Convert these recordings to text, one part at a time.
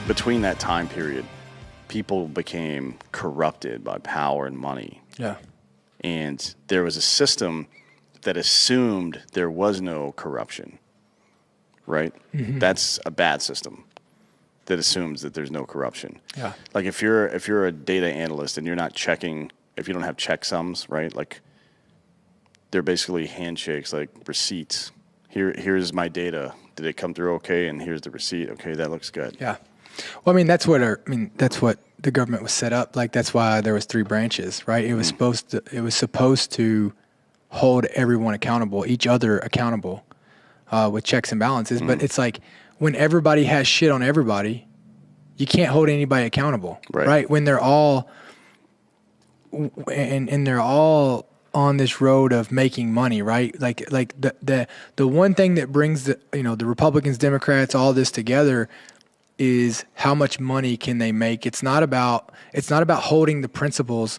between that time period, people became corrupted by power and money. Yeah. And there was a system that assumed there was no corruption, right? Mm-hmm. That's a bad system that assumes that there's no corruption. Yeah. Like if you're a data analyst and you're not checking, if you don't have checksums, right? Like they're basically handshakes, like receipts. Here's my data. Did it come through okay? And here's the receipt. Okay, that looks good. Yeah. Well, I mean, that's what the government was set up. Like that's why there was 3 branches, right? It was supposed to hold everyone accountable, each other accountable, with checks and balances. But it's like when everybody has shit on everybody, you can't hold anybody accountable, right? When they're all and they're all on this road of making money, right? Like the one thing that brings the Republicans, Democrats, all this together is how much money can they make. It's not about holding the principles.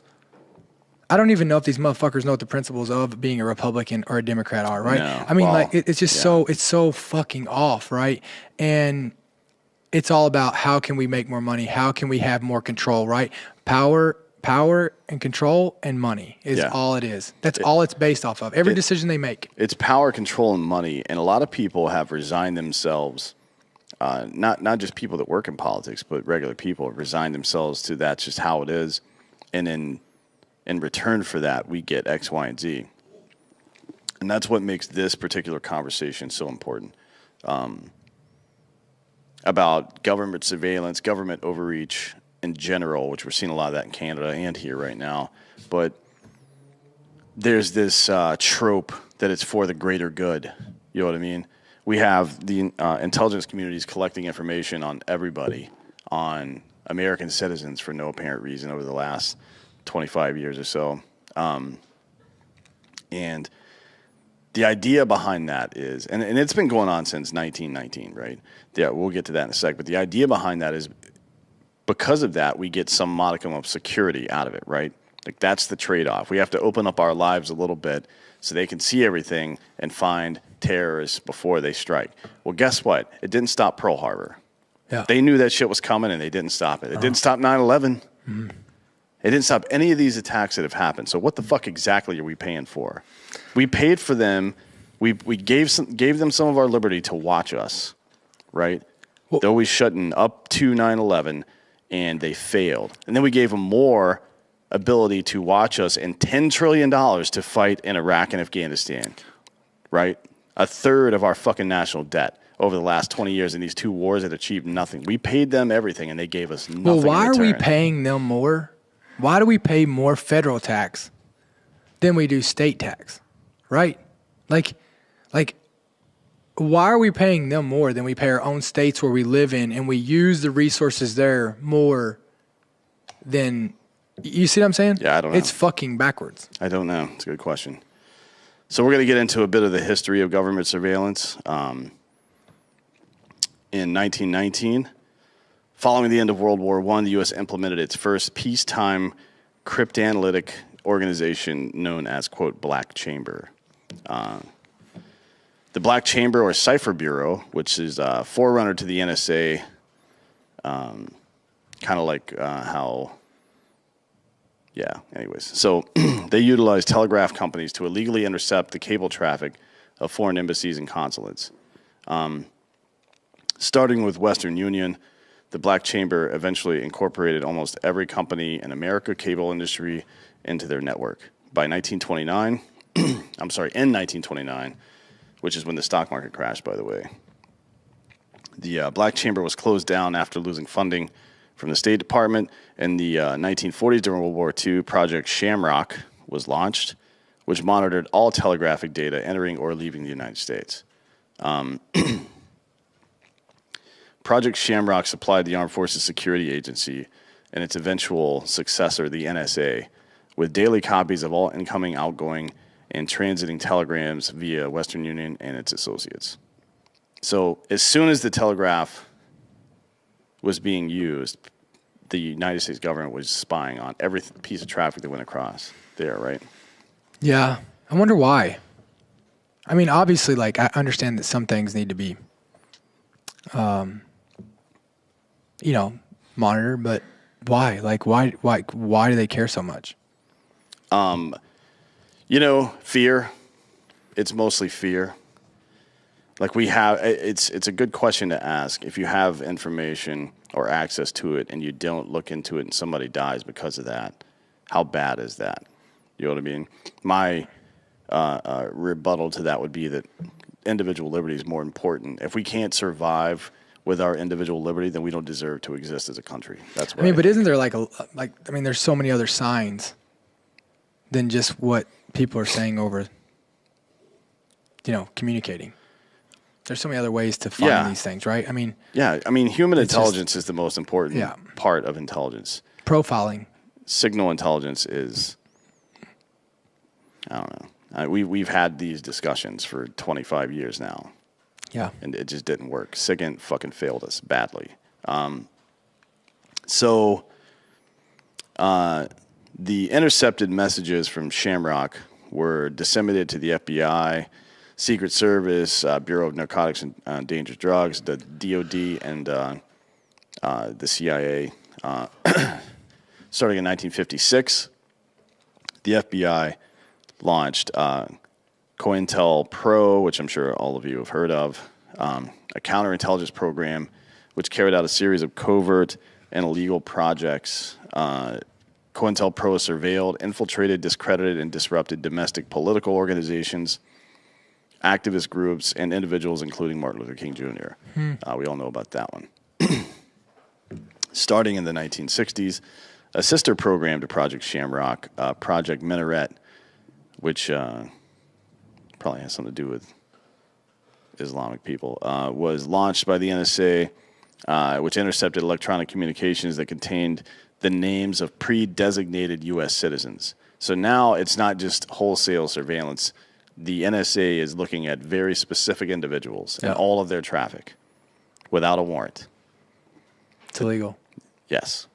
I don't even know if these motherfuckers know what the principles of being a Republican or a Democrat are, right? No. I mean, it's just it's so fucking off, right? And it's all about how can we make more money? How can we have more control, right? Power and control and money is all it is. That's all it's based off of. Every decision they make. It's power, control, and money. And a lot of people have resigned themselves, not just people that work in politics, but regular people have resigned themselves to that's just how it is. And then in return for that, we get X, Y, and Z. And that's what makes this particular conversation so important. About government surveillance, government overreach in general, which we're seeing a lot of that in Canada and here right now. But there's this trope that it's for the greater good. You know what I mean? We have the intelligence communities collecting information on everybody, on American citizens for no apparent reason over the last 25 years or so. And the idea behind that is, and it's been going on since 1919, right? Yeah, we'll get to that in a sec. But the idea behind that is because of that, we get some modicum of security out of it, right? Like that's the trade-off. We have to open up our lives a little bit so they can see everything and find terrorists before they strike. Well, guess what? It didn't stop Pearl Harbor. Yeah. They knew that shit was coming and they didn't stop it. It didn't stop 9/11. Mm-hmm. It didn't stop any of these attacks that have happened. So what the fuck exactly are we paying for? We paid for them. We gave them some of our liberty to watch us, right? Well, though we shouldn't up to 9/11, and they failed. And then we gave them more ability to watch us and $10 trillion to fight in Iraq and Afghanistan, right? A third of our fucking national debt over the last 20 years in these 2 wars that achieved nothing. We paid them everything, and they gave us nothing. Well, why in return. Are we paying them more? Why do we pay more federal tax than we do state tax, right? Like, why are we paying them more than we pay our own states where we live in, and we use the resources there more than, you see what I'm saying? Yeah, I don't know. It's fucking backwards. I don't know. It's a good question. So we're going to get into a bit of the history of government surveillance. In 1919, following the end of World War I, the U.S. implemented its first peacetime cryptanalytic organization known as, quote, Black Chamber. The Black Chamber, or Cipher Bureau, which is a forerunner to the NSA, kind of like how... Yeah, anyways. So they utilize telegraph companies to illegally intercept the cable traffic of foreign embassies and consulates. Starting with Western Union, the Black Chamber eventually incorporated almost every company in America cable industry into their network. By 1929, in 1929, which is when the stock market crashed, by the way, the Black Chamber was closed down after losing funding from the State Department. In the 1940s, during World War II, Project Shamrock was launched, which monitored all telegraphic data entering or leaving the United States. Project Shamrock supplied the Armed Forces Security Agency and its eventual successor, the NSA, with daily copies of all incoming, outgoing, and transiting telegrams via Western Union and its associates. So as soon as the telegraph was being used, the United States government was spying on every piece of traffic that went across there, right? Yeah. I wonder why. I mean, obviously, like, I understand that some things need to be monitor, but why? Like, why do they care so much? Fear. It's mostly fear. Like it's a good question to ask. If you have information or access to it and you don't look into it and somebody dies because of that, how bad is that? You know what I mean? My rebuttal to that would be that individual liberty is more important. If we can't survive with our individual liberty, then we don't deserve to exist as a country. That's what but isn't there there's so many other signs than just what people are saying over, communicating. There's so many other ways to find these things, right? Human intelligence is the most important part of intelligence. Profiling. Signal intelligence is, I don't know. We've had these discussions for 25 years now. Yeah. And it just didn't work. SIGINT fucking failed us badly. The intercepted messages from Shamrock were disseminated to the FBI, Secret Service, Bureau of Narcotics and Dangerous Drugs, the DOD, and the CIA. Starting in 1956, the FBI launched COINTELPRO, which I'm sure all of you have heard of, a counterintelligence program which carried out a series of covert and illegal projects. COINTELPRO surveilled, infiltrated, discredited, and disrupted domestic political organizations, activist groups, and individuals, including Martin Luther King Jr. We all know about that one. Starting in the 1960s, a sister program to Project Shamrock, Project Minaret, which probably has something to do with Islamic people, was launched by the NSA, which intercepted electronic communications that contained the names of pre-designated U.S. citizens. So now it's not just wholesale surveillance. The NSA is looking at very specific individuals and all of their traffic without a warrant. It's illegal. Yes.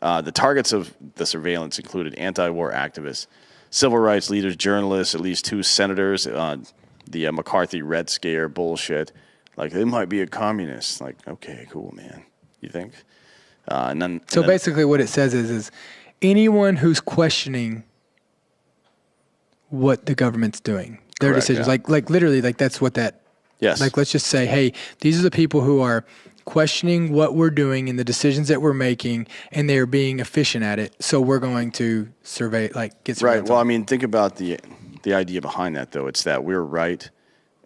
The targets of the surveillance included anti-war activists, civil rights leaders, journalists, at least 2 senators, the McCarthy Red Scare bullshit. Like, they might be a communist. Like, okay, cool, man. You think? Basically what it says is anyone who's questioning what the government's doing, their decisions, like literally, like that's what that, like, let's just say, hey, these are the people who are questioning what we're doing and the decisions that we're making, and they're being efficient at it. So we're going to survey, get some. Right. Well, think about the idea behind that, though. It's that we're right,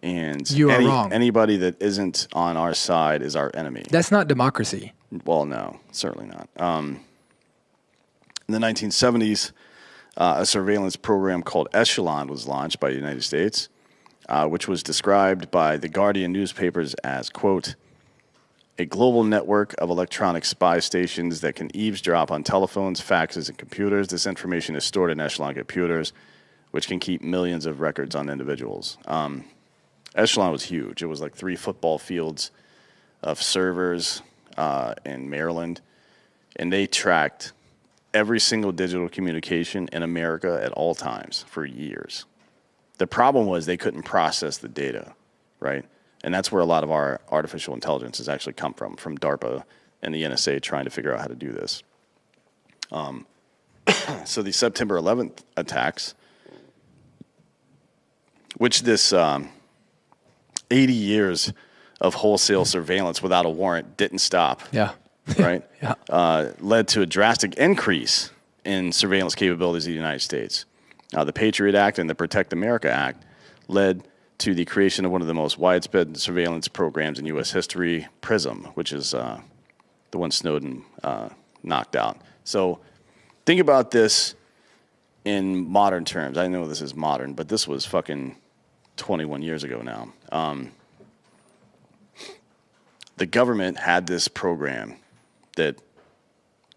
and you are wrong. Anybody that isn't on our side is our enemy. That's not democracy. Well, no, certainly not. In the 1970s, a surveillance program called Echelon was launched by the United States, which was described by the Guardian newspapers as, quote, a global network of electronic spy stations that can eavesdrop on telephones, faxes, and computers. This information is stored in Echelon computers, which can keep millions of records on individuals. Echelon was huge. It was like 3 football fields of servers in Maryland, and they tracked every single digital communication in America at all times for years. The problem was they couldn't process the data, right? And that's where a lot of our artificial intelligence has actually come from DARPA and the NSA trying to figure out how to do this. So the September 11th attacks, which this 80 years of wholesale surveillance without a warrant didn't stop. Yeah. Right? Led to a drastic increase in surveillance capabilities of the United States. The Patriot Act and the Protect America Act led to the creation of one of the most widespread surveillance programs in U.S. history, PRISM, which is the one Snowden knocked out. So think about this in modern terms. I know this is modern, but this was fucking 21 years ago now. The government had this program that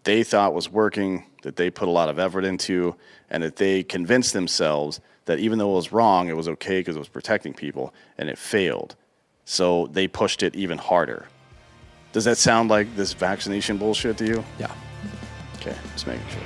they thought was working, that they put a lot of effort into, and that they convinced themselves that even though it was wrong, it was okay because it was protecting people, and it failed. So they pushed it even harder. Does that sound like this vaccination bullshit to you? Yeah. Okay, just making sure.